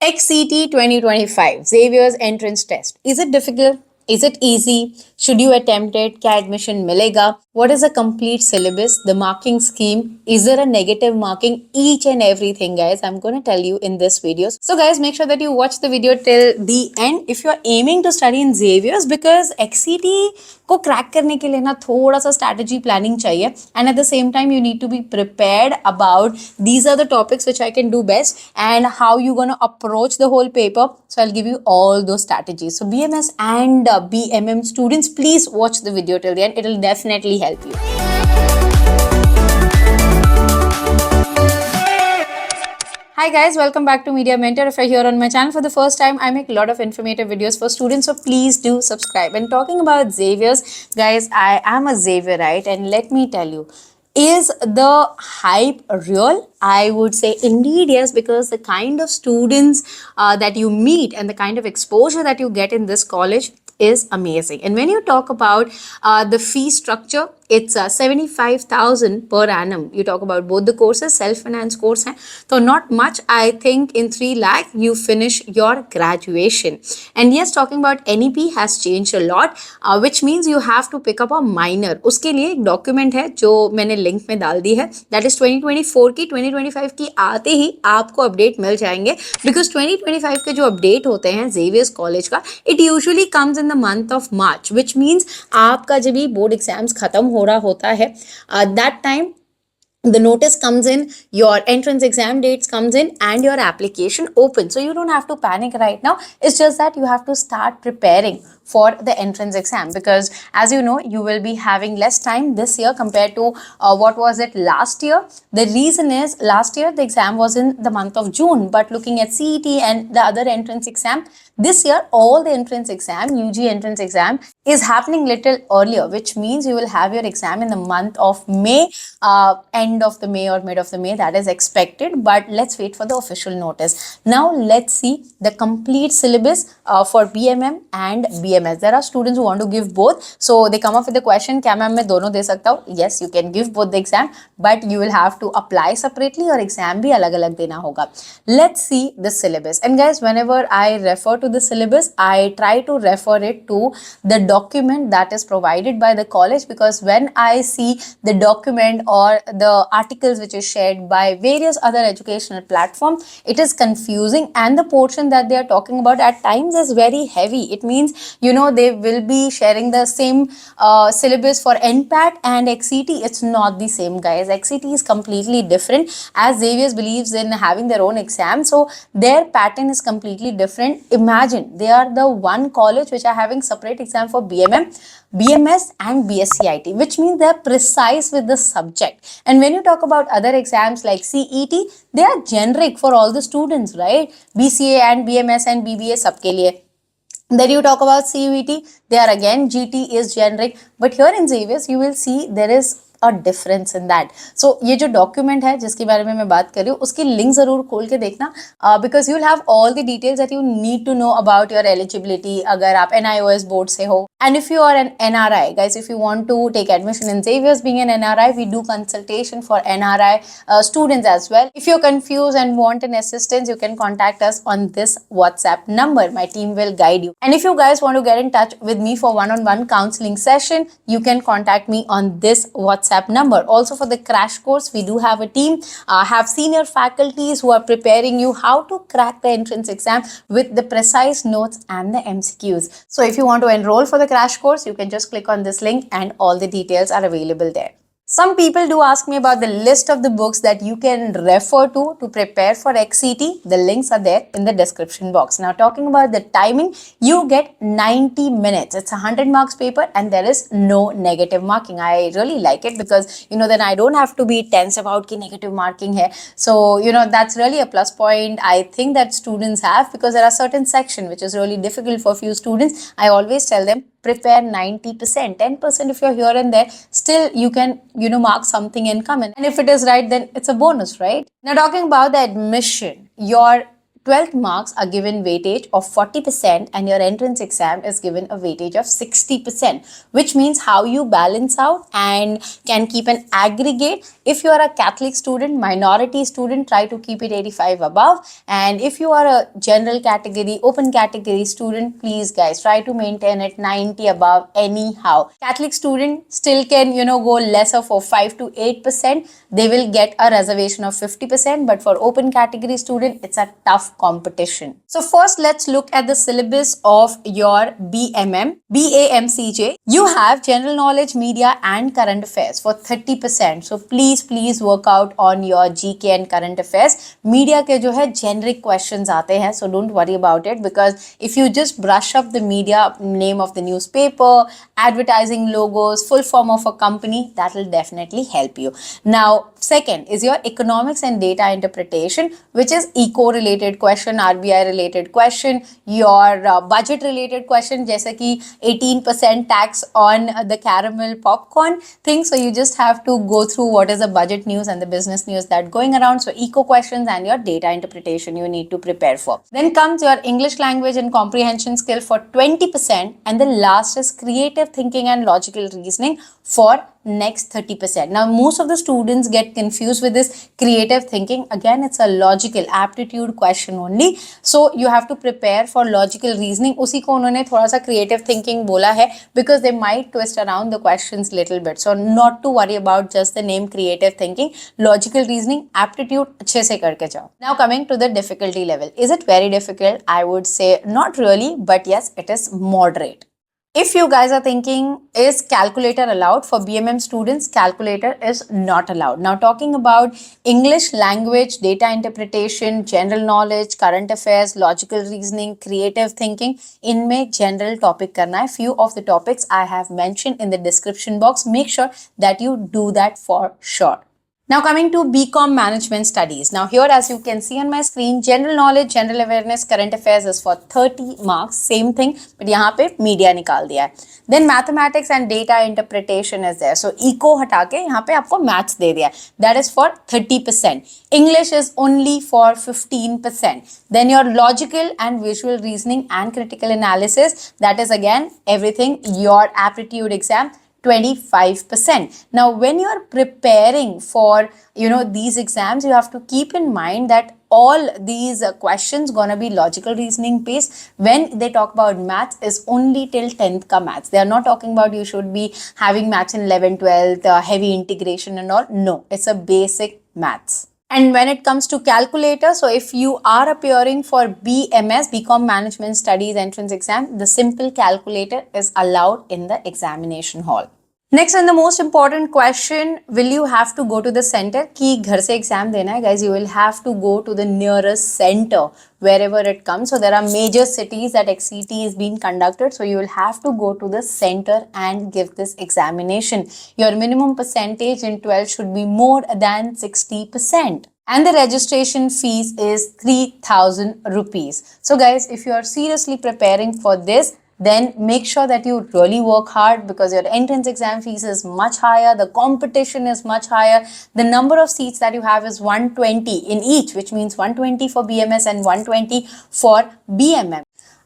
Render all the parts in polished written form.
XCT 2025 Xavier's entrance test. Is it difficult? Is it easy? Should you attempt it? क्या admission मिलेगा? What is a complete syllabus? The marking scheme? Is there a negative marking? Each and everything, guys, I'm going to tell you in this video. So, guys, make sure that you watch the video till the end if you are aiming to study in Xavier's, because XCT को crack करने के लिए ना थोड़ा सा strategy planning चाहिए, and at the same time you need to be prepared about these are the topics which I can do best and how you gonna approach the whole paper. So I'll give you all those strategies. So BMS and BMM students, please watch the video till the end. It will definitely help you. Hi guys, welcome back to Media Mentor. If you're here on my channel for the first time, I make a lot of informative videos for students, so please do subscribe. And talking about Xavier's, guys, I am a Xavierite, and let me tell you, is the hype real? I would say indeed yes, because the kind of students that you meet and the kind of exposure that you get in this college is amazing. And when you talk about the fee structure, it's 75,000 per annum. You talk about both the courses, self-finance course hai, so not much. I think in 3 lakh you finish your graduation. And yes, talking about NEP has changed a lot, which means you have to pick up a minor. उसके लिए एक document है जो मैंने link में डाल दी है, that is 2024 की 2025 की आते ही आपको update मिल जाएंगे, because 2025 के जो update होते हैं Xavier's College का, it usually comes in the month of March, which means आपका जब भी board exams खत्म हो रहा होता है, that time the notice comes in, your entrance exam dates comes in, and your application opens. So you don't have to panic right now. It's just that you have to start preparing for the entrance exam, because as you know, you will be having less time this year compared to what was it last year. The reason is last year the exam was in the month of June, but looking at CET and the other entrance exam, this year all the entrance exam, UG entrance exam, is happening little earlier, which means you will have your exam in the month of May, end of the May or mid of the May, that is expected. But let's wait for the official notice. Now let's see the complete syllabus for BMM and BMS. There are students who want to give both, so they come up with the question, क्या ma'am मैं दोनों दे सकता हूँ? Yes, you can give both the exam, but you will have to apply separately और exam भी अलग अलग देना होगा. Let's see the syllabus. And guys, whenever I refer to the syllabus, I try to refer it to the document that is provided by the college, because when I see the document or the articles which is shared by various other educational platforms, it is confusing, and the portion that they are talking about at times is very heavy. It means, you know, they will be sharing the same syllabus for NPAT and XCT. It's not the same, guys. XCT is completely different, as Xavier's believes in having their own exam, so their pattern is completely different. Imagine they are the one college which are having separate exam for BMM, BMS and BSCIT, which means they are precise with the subject. And when you talk about other exams like CET, they are generic for all the students, right? BCA and BMS and BBA sabke liye. Then you talk about CUET, they are again, GT is generic, but here in Xavier's you will see there is a difference in that. So ये जो document है जिसके बारे में मैं बात कर रही हूँ, उसकी link ज़रूर खोल के देखना, because you will have all the details that you need to know about your eligibility अगर आप NIOS board से हो. And if you are an NRI, guys, if you want to take admission in Xavier's being an NRI, we do consultation for NRI students as well. If you're confused and want an assistance, you can contact us on this WhatsApp number. My team will guide you. And if you guys want to get in touch with me for one-on-one counseling session, you can contact me on this WhatsApp number. Also for the crash course, we do have a team, have senior faculties who are preparing you how to crack the entrance exam with the precise notes and the MCQs. So if you want to enroll for the crash course, you can just click on this link and all the details are available there. Some people do ask me about the list of the books that you can refer to prepare for XCT. The links are there in the description box. Now talking about the timing, you get 90 minutes. It's a 100 marks paper and there is no negative marking. I really like it because, you know, then I don't have to be tense about ki negative marking hai. So, you know, that's really a plus point I think that students have, because there are certain sections which is really difficult for few students. I always tell them, prepare 90%, 10% if you're here and there, still you can, you know, mark something and come in. And if it is right, then it's a bonus, right? Now talking about the admission, your 12th marks are given weightage of 40% and your entrance exam is given a weightage of 60%, which means how you balance out and can keep an aggregate. If you are a Catholic student, minority student, try to keep it 85 above, and if you are a general category, open category student, please guys try to maintain it 90 above anyhow. Catholic student still can go lesser for 5 to 8%, they will get a reservation of 50%, but for open category student it's a tough competition. So first let's look at the syllabus of your BAMCJ. You have general knowledge, media and current affairs for 30%. So please work out on your GK and current affairs. Media के जो है generic questions आते हैं, so don't worry about it, because if you just brush up the media, name of the newspaper, advertising logos, full form of a company, that will definitely help you. Now second is your economics and data interpretation, which is eco related question, RBI related question, your budget related question, जैसे कि 18% tax on the caramel popcorn thing. So you just have to go through what is the budget news and the business news that going around. So eco questions and your data interpretation you need to prepare for. Then comes your English language and comprehension skill for 20%, and the last is creative thinking and logical reasoning for next 30%. Now most of the students get confused with this creative thinking. Again, it's a logical aptitude question only, so you have to prepare for logical reasoning. उसी को उन्होंने थोड़ा सा creative thinking बोला है because they might twist around the questions little bit. So not to worry about just the name creative thinking. Logical reasoning, aptitude अच्छे से करके जाओ. Now coming to the difficulty level. Is it very difficult? I would say not really, but yes, it is moderate. If you guys are thinking, is calculator allowed for BMM students? Calculator is not allowed. Now talking about English language, data interpretation, general knowledge, current affairs, logical reasoning, creative thinking, इनमें general topic करना है. Few of the topics I have mentioned in the description box. Make sure that you do that for sure. Now coming to BCom Management Studies. Now here, as you can see on my screen, general knowledge, general awareness, current affairs is for 30 marks. Same thing, but यहाँ पे media निकाल दिया है. Then mathematics and data interpretation is there. So eco हटा के यहाँ पे आपको maths दे दिया है. That is for 30%. English is only for 15%. Then your logical and visual reasoning and critical analysis, that is again everything your aptitude exam, 25%. Now when you are preparing for these exams, you have to keep in mind that all these questions gonna be logical reasoning based. When they talk about maths, is only till 10th ka maths. They are not talking about you should be having maths in 11th, 12th, heavy integration and all. No, it's a basic maths. And when it comes to calculator, so if you are appearing for BMS, BCom Management Studies entrance exam, the simple calculator is allowed in the examination hall. Next and the most important question, will you have to go to the center? कि घर से exam देना है guys, you will have to go to the nearest center wherever it comes. So there are major cities that XCT is being conducted, so you will have to go to the center and give this examination. Your minimum percentage in 12 should be more than 60%. And the registration fees is 3,000 rupees. So guys, if you are seriously preparing for this, then make sure that you really work hard, because your entrance exam fees is much higher, the competition is much higher, the number of seats that you have is 120 in each, which means 120 for BMS and 120 for BMM.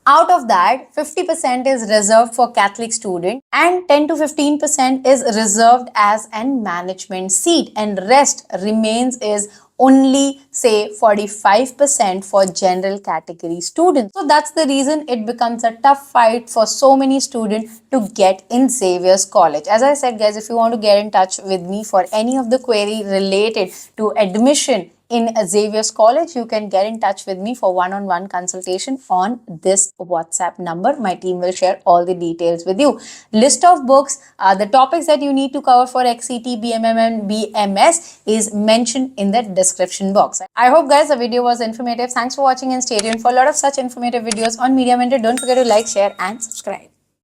Out of that, 50% is reserved for Catholic student and 10 to 15% is reserved as an management seat, and rest remains is only say 45% for general category students. So that's the reason it becomes a tough fight for so many students to get in Xavier's College. As I said guys, if you want to get in touch with me for any of the query related to admission in Xavier's College, you can get in touch with me for one-on-one consultation on this WhatsApp number. My team will share all the details with you. List of books, the topics that you need to cover for XCT, BMM and BMS is mentioned in the description box. I hope guys the video was informative. Thanks for watching and stay tuned for a lot of such informative videos on Media Mentor. Don't forget to like, share and subscribe.